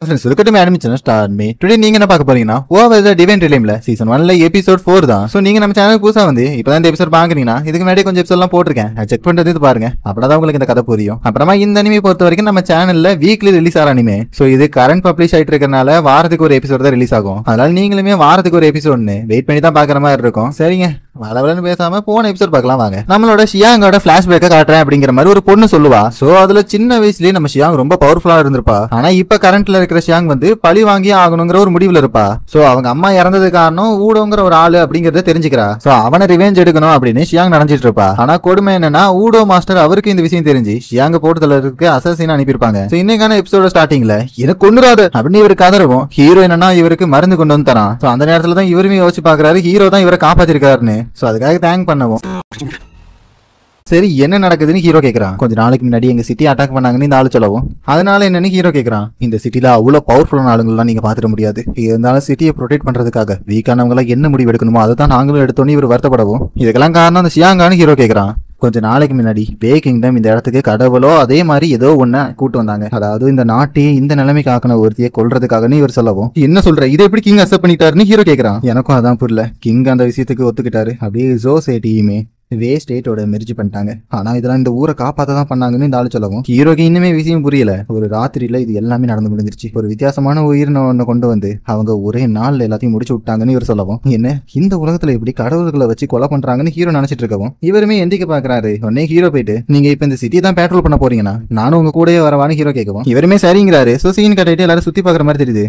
சுருக்கட்டுமே ஆரம்பிச்சோம் start me today நீங்க என்ன பார்க்க போறீங்கன்னா ஓவர் த டிவைன் ரிலேம்ல சீசன் 1ல எபிசோட் 4 தான். சோ நீங்க நம்ம சேனல் புதுசா வந்து இப்பதான் இந்த எபிசோட் பாக்குறீங்கன்னா இதுக்கு முன்னாடி கொஞ்சம் எபிசோட் எல்லாம் போட்டிருக்கேன், செக் பண்றது இது பாருங்க, அப்பதான் உங்களுக்கு இந்த கதை புரியும். அப்புறமா இந்த அனிமே பொறுத்த வரைக்கும் நம்ம சேனல்ல வீக்லி ரிலீஸ் ஆகிற அனிமே. சோ இது கரண்ட் பப்ளிஷ் ஆயிட்டு இருக்கறனால வாரத்துக்கு ஒரு எபிசோட் தான் ரிலீஸ் ஆகும். அதனால நீங்களுமே வாரத்துக்கு ஒரு எபிசோட்னு வெயிட் பண்ணி தான் பாக்குற மாதிரி இருக்கும். சரிங்க, வளவலன்னு பேசாம போன எபிசோட் பார்க்கலாம் வாங்க. நம்மளோட ஷியாங்கோட பிளாஷ்பேக்க காட்டுறேன் அப்படிங்கிற மாதிரி ஒரு பொண்ணு சொல்லுவா. சோ அதுல சின்ன வயசுலயே நம்ம ஷியாங் ரொம்ப பவர்ஃபுல்லா இருந்திருப்பா. ஆனா இப்ப கரண்ட்ல இருக்கிற ஷியாங் வந்து பழி வாங்கி ஆகணுங்கிற ஒரு முடிவுல இருப்பா. சோ அவங்க அம்மா இறந்தது காரணம் ஊடோங்கிற ஒரு ஆளு அப்படிங்கறத தெரிஞ்சுக்கிறா. சோ அவனை ரிவெஞ்ச் எடுக்கணும் அப்படின்னு ஷியாங் நினைச்சிட்டு இருப்பா. ஆனா கொடுமை என்னன்னா ஊடோ மாஸ்டர் அவருக்கு இந்த விஷயம் தெரிஞ்சு ஷியாங்க போட்டுதலுக்கு அசாசின் அனுப்பியிருப்பாங்க. சோ இன்னைக்கான எபிசோட ஸ்டார்டிங்ல எனக்கு கொண்டுறாது அப்படின்னு இவரு கதறவும் ஹீரோ என்னன்னா இவருக்கு மருந்து கொண்டு வந்து தரான். சோ அந்த நேரத்துல தான் இவருமே யோசிச்சு பாக்குறாரு ஹீரோ தான் இவரை காப்பாத்திருக்காருன்னு. சோ அதுக்காக தேங்க் பண்ணவும் சரி என்ன நடக்குதுன்னு ஹீரோ கேக்குறான். கொஞ்ச நாளைக்கு முன்னாடி எங்க சிட்டி அட்டாக் பண்ணாங்கன்னு இந்த ஆளு சொல்லவும் அதனால என்னன்னு ஹீரோ கேக்குறான். இந்த சிட்டில அவ்வளவு பவர்ஃபுல்லான ஆளுங்கள்லாம் நீங்க பாத்துட முடியாது, இருந்தாலும் சிட்டியை ப்ரொடெக்ட் பண்றதுக்காக வீக்கானவங்க எல்லாம் என்ன முடிவு எடுக்கணுமோ அதை தான் நாங்களும் எடுத்தோன்னு இவர் வருத்தப்படவும் இதுக்கெல்லாம் காரணம் அந்த ஷியாங்கான்னு ஹீரோ கேக்குறான். கொஞ்ச நாளைக்கு முன்னாடி வே கிங்டம் இந்த இடத்துக்கு கடவுளோ அதே மாதிரி ஏதோ ஒண்ணு கூட்டு வந்தாங்க, அதாவது இந்த நாட்டையே இந்த நிலைமைக்கு ஆக்கின ஒருத்தியை கொல்றதுக்காகன்னு இவர் சொல்லவும் என்ன சொல்ற இதை எப்படி கிங் அக்செப்ட் பண்ணிட்டாருன்னு ஹீரோ கேக்குறான். எனக்கும் அதான் புரியல, கிங் அந்த விஷயத்துக்கு ஒத்துக்கிட்டாரு. அப்படியே ஜோசைட்டியுமே வே ஸ்டேட்டோட மெர்ஜ் பண்ணிட்டாங்க. ஆனா இதெல்லாம் இந்த ஊரை காப்பாத்த தான் பண்ணாங்கன்னு இந்த ஆளு சொல்லவும் ஹீரோக்கு இன்னுமே விஷயம் புரியல. ஒரு ராத்திரியில இது எல்லாமே நடந்து முடிஞ்சிருச்சு, ஒரு வித்தியாசமான உயிரின கொண்டு வந்து அவங்க ஒரே நாள்ல எல்லாத்தையும் முடிச்சு விட்டாங்கன்னு இவர் சொல்லவும் என்ன இந்த உலகத்துல எப்படி கடவுள்களை வச்சு கொலை பண்றாங்கன்னு ஹீரோ நினைச்சிட்டு இருக்கவும் இவருமே எந்திக்க பாக்குறாரு. உடனே ஹீரோ போயிட்டு நீங்க இப்ப இந்த சிட்டி தான் பேட்ரோல் பண்ண போறீங்கன்னா நானும் உங்க கூடயே வரவான்னு ஹீரோ கேட்கவும் இவருமே சரிங்கிறாரு. சோ சீன் கட்டிட்டு எல்லாரும் சுத்தி பாக்குற மாதிரி தெரியுது.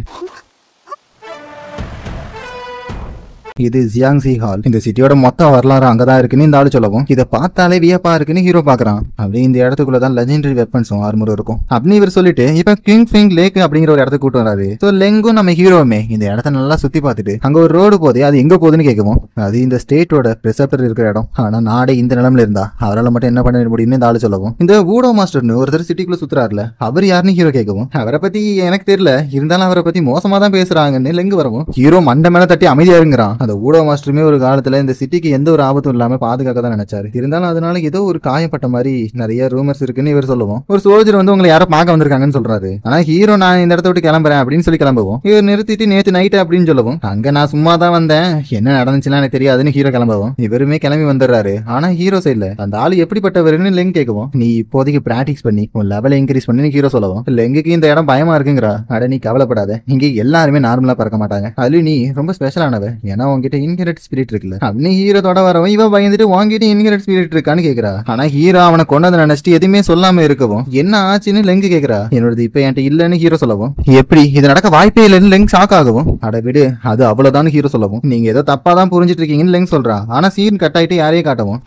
இது ஜியாங்ஸி ஹால், இந்த சிட்டியோட மொத்த வரலாறு அங்கதான் இருக்குன்னு இந்த ஆளு சொல்லவும் இதை பார்த்தாலே வியப்பா இருக்குன்னு ஹீரோ பாக்குறான். அப்படியே இந்த இடத்துக்குள்ளதான் லெஜெண்டரி வெப்பன்ஸும் ஆர்மரும் இருக்கும் அப்படின்னு இவர் சொல்லிட்டு இப்ப கிங் ஃபிங் லேக் அப்படிங்கிற ஒரு இடத்துக்கு கூட்டு வராரு. சோ லெங்கும் நம்ம ஹீரோவுமே இந்த இடத்த நல்லா சுத்தி பார்த்துட்டு அங்க ஒரு ரோடு போதே அது எங்க போகுதுன்னு கேட்கவும் அது இந்த ஸ்டேட்டோட பிரிசெப்டர் இருக்கிற இடம், ஆனா நாடே இந்த நிலம்ல இருந்தா அவரால் மட்டும் என்ன பண்ண முடியும்னு இந்த ஆளு சொல்லவும் இந்த ஊடோ மாஸ்டர்னு ஒருத்தர் சிட்டிக்குள்ள சுத்துறாருல அவர் யாருன்னு ஹீரோ கேட்கவும் அவரை பத்தி எனக்கு தெரியல, இருந்தாலும் அவரை பத்தி மோசமா தான் பேசுறாங்கன்னு லெங்கு வரவும் ஹீரோ மண்டை மேல தட்டி அமைதியா இருங்கிறான். அந்த ஊடோ மாஸ்டருமே ஒரு காலத்துல இந்த சிட்டிக்கு எந்த ஒரு ஆபத்தும் இல்லாம பாதுகாக்க தான் நினைச்சாரு, இருந்தாலும் அதனால ஏதோ ஒரு காயப்பட்ட மாதிரி நிறைய ரூமர்ஸ் இருக்குன்னு இவர் சொல்லுவோம். ஒரு சோல்ஜர் வந்து உங்களை யாரோ பார்க்க வந்திருக்காங்கன்னு சொல்றாரு. ஆனா ஹீரோ நான் இந்த இடத்த விட்டு கிளம்புறேன் அப்படின்னு சொல்லி கிளம்புவோம் இவர் நிறுத்திட்டு நேற்று நைட் அப்படின்னு சொல்லவும் அங்க நான் சும்மா தான் வந்தேன், என்ன நடந்துச்சுன்னா எனக்கு தெரியாதுன்னு ஹீரோ கிளம்பவும் இவருமே கிளம்பி வந்துடுறாரு. ஆனா ஹீரோ சைட்ல அந்த ஆளு எப்படிப்பட்டவருன்னு லெங் கேட்கவும் நீ இப்போதைக்கு பிராக்டிஸ் பண்ணி உன் லெவலை இன்க்ரீஸ் பண்ணி ஹீரோ சொல்லவும் லெங்குக்கு இந்த இடம் பயமா இருக்குங்கிறா. அட நீ கவலைப்படாத, இங்க எல்லாருமே நார்மலா பறக்க மாட்டாங்க, அதுல நீ ரொம்ப ஸ்பெஷலானவ, ஏன்னா உங்ககிட்ட இன்ஹெரிட் ஸ்பிரிட் இருக்குல்ல அப்படின்னு ஹீரோ தொட வரவும் இவ பயந்துட்டு வாங்கிட்டு இன்ஹெரிட் ஸ்பிரிட் இருக்கான்னு கேக்குறா. ஆனா ஹீரோ அவனை கொண்டதை நினைச்சிட்டு எதுவுமே சொல்லாம இருக்கவும் என்ன ஆச்சுன்னு லெங்கு கேக்குறா. என்னோட இப்ப என்கிட்ட இல்லன்னு ஹீரோ சொல்லவும் எப்படி இது நடக்க வாய்ப்பே இல்லைன்னு லெங் ஷாக் ஆகவும் அட விடு அது அவ்வளவுதான் ஹீரோ சொல்லவும் நீங்க ஏதோ தப்பா தான் புரிஞ்சிட்டு இருக்கீங்கன்னு லெங் சொல்றா. ஆனா சீன் கட் ஆயிட்டு யாரையும் காட்டவும்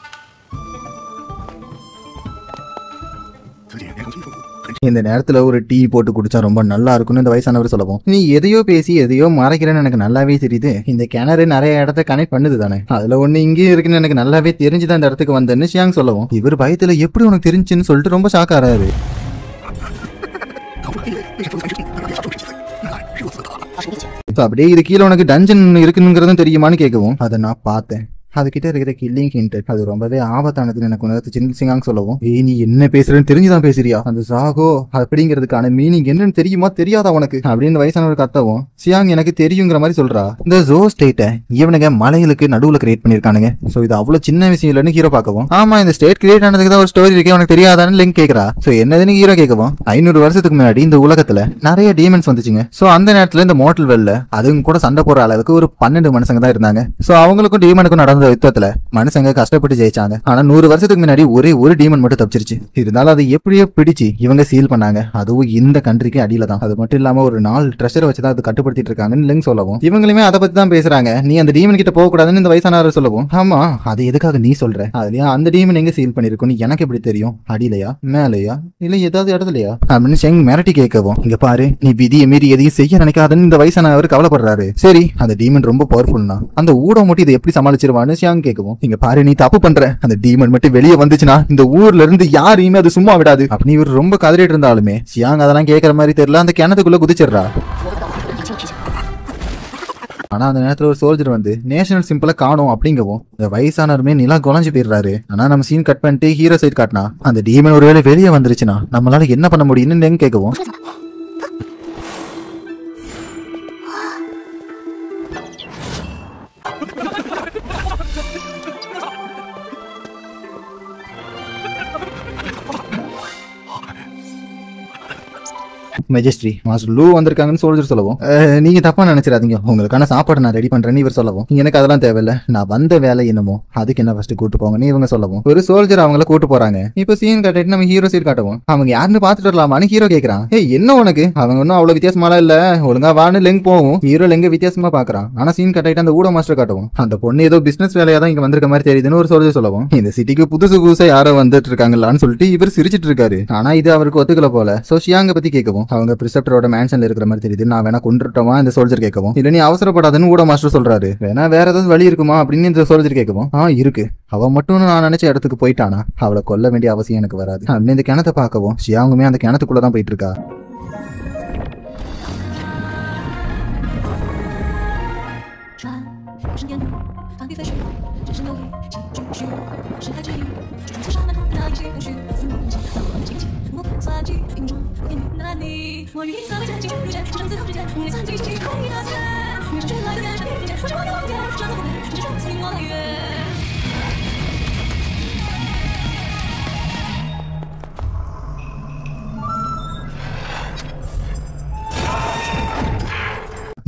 இந்த நேரத்துல ஒரு டீ போட்டு குடிச்சா ரொம்ப நல்லா இருக்கும்னு இந்த வயசானவர் சொல்லவும் நீ எதையோ பேசி எதையோ மறைக்கிறேன்னு எனக்கு நல்லாவே தெரியுது, இந்த கிணறு நிறைய இடத்த கனெக்ட் பண்ணுது தானே, அதுல ஒண்ணு இங்கே இருக்குன்னு எனக்கு நல்லாவே தெரிஞ்சுதான் இந்த இடத்துக்கு வந்தேன்னு ஷியாங் சொல்லவும் இவர் பயத்துல எப்படி உனக்கு தெரிஞ்சுன்னு சொல்லிட்டு ரொம்ப ஷாக் ஆறாரு. அப்படியே இது கீழே உனக்கு டஞ்சன் இருக்குங்கிறதும் தெரியுமான்னு கேட்கவும் அதை நான் பார்த்தேன், அதுகிட்ட இருக்கிற கில்லிங் ஹிண்ட் அது ரொம்பவே ஆபத்தானதுன்னு எனக்கு உணர்த்து சின்ன சிங்காங் சொல்லவும் நீ என்ன பேசுறேன்னு தெரிஞ்சுதான் பேசுறியா, அந்த சாகோ அப்படிங்கிறதுக்கான மீனிங் என்னன்னு தெரியுமா தெரியாதா உனக்கு அப்படின்னு வயசானவர் கத்தவும் சியாங் எனக்கு தெரியுங்கிற மாதிரி சொல்றா. இந்த ஜோ ஸ்டேட்டை இவனுங்க மலைகளுக்கு நடுவுல கிரியேட் பண்ணிருக்கானுங்க, சோ இது அவ்வளவு சின்ன விஷயம் இல்லைன்னு ஹீரோ பார்க்கவும் ஆமா இந்த ஸ்டேட் கிரியேட் ஆனதுக்கு தான் ஒரு ஸ்டோரி இருக்கே உனக்கு தெரியாதான்னு லிங்க் கேக்குறா. சோ என்னதுன்னு ஹீரோ கேட்கவும் 500 வருஷத்துக்கு முன்னாடி இந்த உலகத்துல நிறைய டீமன்ஸ் வந்துச்சுங்க, சோ அந்த நேரத்துல இந்த மோட்டல் வெல்ல அதுவும் கூட சண்டை போற அளவுக்கு ஒரு 12 மனுஷங்க தான் இருந்தாங்க, சோ அவங்களுக்கும் டீமனுக்கும் நடந்த யுத்தத்துல மனுஷங்க கஷ்டப்பட்டு ஜெயிச்சாங்க. ஆனா 100 வருஷத்துக்கு முன்னாடி ஒரே ஒரு டீமன் மட்டும் தப்பிச்சிருச்சு, இருந்தாலும் அதை எப்படியோ பிடிச்சு இவங்க சீல் பண்ணாங்க, அதுவும் இந்த கண்ட்ரிக்கு அடியில தான், அது மட்டும் இல்லாம ஒரு 4 ட்ரெஷரை வச்சுதான் அது கட்டுப்படுத்திட்டு இருக்காங்கன்னு லிங்க் சொல்லவும் இவங்களுமே அதை பத்தி தான் பேசுறாங்க, நீ அந்த டீமன் கிட்ட போக கூடாதுன்னு இந்த வயசானவர் சொல்லவும் ஆமா அது எதுக்காக நீ சொல்ற, அதுலயா அந்த டீமன் எங்க சீல் பண்ணிருக்குன்னு எனக்கு எப்படி தெரியும், அடியிலையா மேலையா இல்ல ஏதாவது இடத்துலயா அப்படின்னு செங் மிரட்டி கேட்கவும் இங்க பாரு நீ விதியை மீறி எதையும் செய்ய நினைக்காதுன்னு இந்த வயசானவர் கவலைப்படுறாரு. சரி அந்த டீமன் ரொம்ப பவர்ஃபுல்னா அந்த ஊட மட்டும் இதை எப்படி சமாளிச்சிருவான்னு சியாங் கேட்கவும் இங்க பாரு நீ தப்பு பண்ற, அந்த டீமன் மட்டும் வெளியே வந்துச்சுன்னா இந்த ஊர்ல இருந்து யாரையுமே அது சும்மா விடாது அப்படின்னு இவர் ரொம்ப கதறிட்டு இருந்தாலுமே சியாங் அதெல்லாம் கேட்கற மாதிரி தெரியல, அந்த கிணத்துக்குள்ள குதிச்சிடுறா. ஆனா அந்த நேரத்துல ஒரு சோல்ஜர் வந்து நேஷனல் சிம்பிளா காணும் அப்படிங்கவும் இந்த வயசானருமே நிலா குழஞ்சு போயிடுறாரு. ஆனா நம்ம சீன் கட் பண்ணிட்டு ஹீரோ சைட் காட்டினா அந்த டீமன் ஒருவேளை வெளியே வந்துருச்சுன்னா நம்மளால என்ன பண்ண முடியும்னு கேட்கவும் மெஜஸ்ட்ரி மாஸ்டர் லூ வந்திருக்காங்கன்னு சோல்ஜர் சொல்லவும், நீங்க தப்பா நினைச்சிடாதீங்க, உங்களுக்கான சாப்பாடு நான் ரெடி பண்றேன்னு இவர் சொல்லவும், எனக்கு அதெல்லாம் தேவையில்ல, நான் வந்த வேலை என்னமோ அதுக்கு என்ன ஃபர்ஸ்ட் கூட்டு போங்கன்னு இவங்க சொல்லவும், ஒரு சோல்ஜர் அவங்கள கூட்டு போறாங்க. இப்போ சீன் காட்டிட்டு நம்ம ஹீரோ சீட் காட்டுவோம். அவங்க யாருன்னு பாத்துட்டு வரலாமான்னு ஹீரோ கேக்குறான். என்ன உனக்கு, அவங்க ஒன்னும் அவ்வளவு வித்தியாசமாலாம் இல்ல, ஒழுங்கா வான்னு லெங் போவும். ஹீரோ லெங்க வித்தியாசமா பாக்குறான். ஆனா சீன் காட்டிட்டு அந்த ஊட மாஸ்டர் காட்டுவோம். அந்த பொண்ணு ஏதோ பிசினஸ் வேலையா தான் இங்க வந்திருக்க மாதிரி தெரியுதுன்னு ஒரு சோல்ஜர் சொல்லவும், இந்த சிட்டிக்கு புதுசா யாரோ வந்துட்டு இருக்காங்களான்னு சொல்லிட்டு இவர் சிரிச்சிட்டு இருக்காரு. ஆனா இது அவருக்கு ஒத்துக்கல போல. சோ ஷியாங்க பத்தி கேட்கவும், அவங்க பிரிசெப்டரோட மேன்ஷன்ல இருக்கிற மாதிரி தெரியுது, நான் வேணா கொண்டுட்டோமா இந்த சோல்ஜர் கேட்கவும், இல்ல நீ அவசரப்படாதுன்னு ஊட மாஸ்டர் சொல்றாரு. வேணா வேற ஏதாவது வழி இருக்குமா அப்படின்னு இந்த சோல்ஜர் கேட்கவும், இருக்கு, அவ மட்டும் நான் நினைச்ச இடத்துக்கு போயிட்டானா அவளை கொல்ல வேண்டிய அவசியம் எனக்கு வராது அப்படின்னு இந்த கிணத்தை பார்க்கவும், ஷியாங்குமே அந்த கிணத்துக்குள்ளதான் போயிட்டு இருக்கா.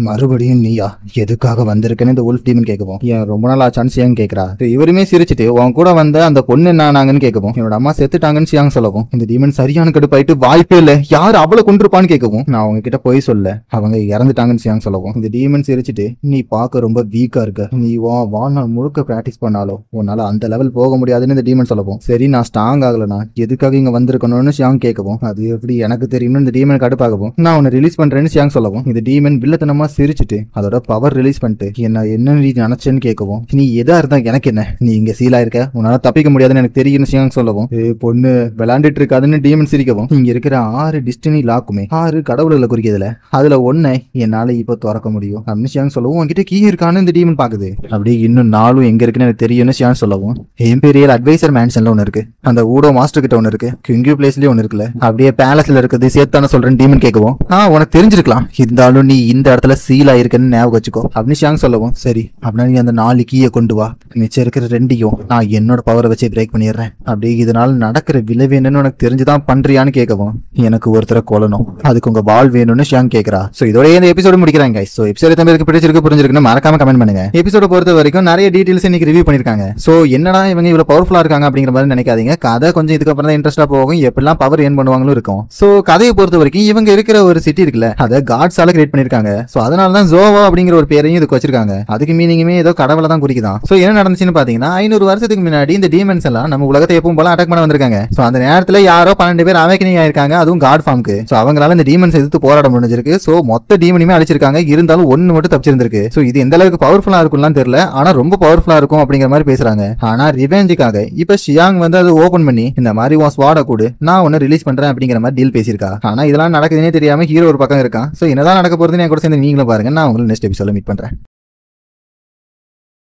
மறுபடியும் நீயா, எதுக்காக வந்திருக்கேன்னு இந்த உல்ஃப் டீமன் கேட்கவும், ஏன் ரொம்ப நாள் ஆச்சான்னு சியாங் கேட்கறா. இவருமே சிரிச்சுட்டு உன் கூட வந்த அந்த பொண்ணு என்னானாங்கன்னு கேட்கவும், என்னோட அம்மா செத்துட்டாங்கன்னு சியாங் சொல்லவும், இந்த டீமன் சரியான கடுப்பாயிட்டு வாய்ப்பே இல்ல, யார் அவளை கொண்டிருப்பான்னு கேட்கவும், நான் அவங்க கிட்ட போய் சொல்ல, அவங்க இறந்துட்டாங்கன்னு சியாங் சொல்லவும், இந்த டீமன் சிரிச்சுட்டு நீ பார்க்க ரொம்ப வீக்கா இருக்க, நீ வாழ்நாள் முழுக்க பிராக்டிஸ் பண்ணாலும் உன்னால அந்த லெவல் போக முடியாதுன்னு இந்த டீமன் சொல்லவும், சரி நான் ஸ்ட்ராங் ஆகலனா எதுக்காக இங்க வந்திருக்கணும்னு சியாங் கேட்கவும், அது எப்படி எனக்கு தெரியும்னு இந்த டீமன் கடுப்பாகவும், நான் உன்னை ரிலீஸ் பண்றேன்னு சியாங் சொல்லவும், இந்த டீமன் வில்லத்தனமா சிரிச்சுட்டு அதோட பவர் ரிலீஸ் பண்ணிட்டு என்ன நீ நினைச்சேன்னு கேட்கவும், நீ எதா இருந்தா எனக்கு என்ன, நீ இங்க சீலா இருக்க, உன்னால தப்பிக்க முடியாதுன்னு எனக்கு தெரியும்னு சியாங் சொல்லவும், பொண்ணு விளையாண்டுட்டு இருக்காதுன்னு டீமன் சிரிக்கவும், இங்க இருக்கிற 6 டிஸ்டினி லாக்குமே 6 கடவுள்களை குறிக்கிறதுல அதுல ஒன்னை என்னால இப்ப திறக்க முடியும் அப்படின்னு சியாங் சொல்லவும், உன்கிட்ட கீ இருக்கான்னு இந்த டீமன் பாக்குது. அப்படியே இன்னும் 4 எங்க இருக்குன்னு எனக்கு தெரியும்னு சியாங் சொல்லவும், இம்பீரியல் அட்வைசர் மேன்ஷன்ல ஒன்னு இருக்கு, அந்த ஊடோ மாஸ்டர் கிட்ட ஒன்னு இருக்கு, கிங்யூ பிளேஸ்லயே ஒன்னு இருக்குல்ல, அப்படியே பேலஸ்ல இருக்குது சேர்த்தான சொல்றேன்னு டீமன் கேட்கவும், உனக்கு தெரிஞ்சிருக்கலாம், இருந்தாலும் நீ இந்த இடத்துல சீலா இருக்குன்னு ஞாபகம் வச்சுக்கோ அப்படின்னு ஷியாங் சொல்லவும், சரி அப்படின்னா நீ அந்த 4 கீயை கொண்டு வா, மிச்சம் இருக்கிற 2ஐயும் நான் என்னோட பவரை வச்சு பிரேக் பண்ணிடுறேன், அப்படி இதனால நடக்கிற விளைவு என்னன்னு உனக்கு தெரிஞ்சுதான் பண்றியான்னு கேட்கவும், எனக்கு ஒருத்தரை கொல்லணும், அதுக்கு உங்க பால் வேணும்னு ஷியாங் கேட்கறா. சோ இதோட இந்த எபிசோடு முடிக்கிறாங்க. சோ எபிசோடு தம்பிக்கு பிடிச்சிருக்கு புரிஞ்சிருக்குன்னு மறக்காம கமெண்ட் பண்ணுங்க. எபிசோட பொறுத்த வரைக்கும் நிறைய டீடைல்ஸ் இன்னைக்கு ரிவ்யூ பண்ணிருக்காங்க. சோ என்னடா இவங்க இவ்வளவு பவர்ஃபுல்லா இருக்காங்க அப்படிங்கிற மாதிரி நினைக்காதீங்க, கதை கொஞ்சம் இதுக்கப்புறம் தான் இன்ட்ரெஸ்டா போகும், எப்படிலாம் பவர் ஏன் பண்ணுவாங்களும் இருக்கும். சோ கதையை பொறுத்த வரைக்கும் இவங்க இருக்கிற ஒரு சிட்டி இருக்குல்ல, அதை காட்ஸால கிரியேட் பண்ணிருக்காங்க. சோ அதனால தான் ஜோவா அப்படிங்கிற ஒரு பேரையும் இதுக்கு வச்சிருக்காங்க. அதுக்கு மீனிங்குமே ஏதோ கடவுளை தான் குறிக்குதான். சோ என்ன நடந்துச்சுன்னு பாத்தீங்கன்னா 500 வருஷத்துக்கு முன்னாடி இந்த டீமன்ஸ் எல்லாம் நம்ம உலகத்தை எப்பவும் போல அட்டாக் பண்ண வந்திருக்காங்க. சோ அந்த நேரத்துல யாரோ 12 பேர் அவேக்கனிங் ஆயிருக்காங்க, அதுவும் காட் ஃபார்முக்கு. சோ அவங்களால இந்த டீமன்ஸ் எதிர்த்து போராட முடிஞ்சிருக்கு. சோ மொத்த டீமனுமே அழிச்சிருக்காங்க, இருந்தாலும் ஒன்னு மட்டும் தப்பிச்சிருந்திருக்கு. சோ இது எந்த அளவுக்கு பவர்ஃபுல்லா இருக்கும்லாம் தெரியல, ஆனா ரொம்ப பவர்ஃபுல்லா இருக்கும் அப்படிங்கிற மாதிரி பேசுறாங்க. ஆனா ரிவெஞ்சுக்காக இப்ப ஷியாங் வந்து அது ஓபன் பண்ணி இந்த மாதிரி உன் ஸ்வாட கூடு, நான் ஒன்னு ரிலீஸ் பண்றேன் அப்படிங்கிற மாதிரி டீல் பேசியிருக்கா. ஆனா இதெல்லாம் நடக்குதுன்னே தெரியாம ஹீரோ ஒரு பக்கம் இருக்கான். சோ என்னதான் நடக்க போறதுன்னு என் கூட சேர்ந்து நீங்களும் பாருங்க. நான் உங்களுக்கு நெக்ஸ்ட் எபிசோட்ல மீட் பண்றேன்.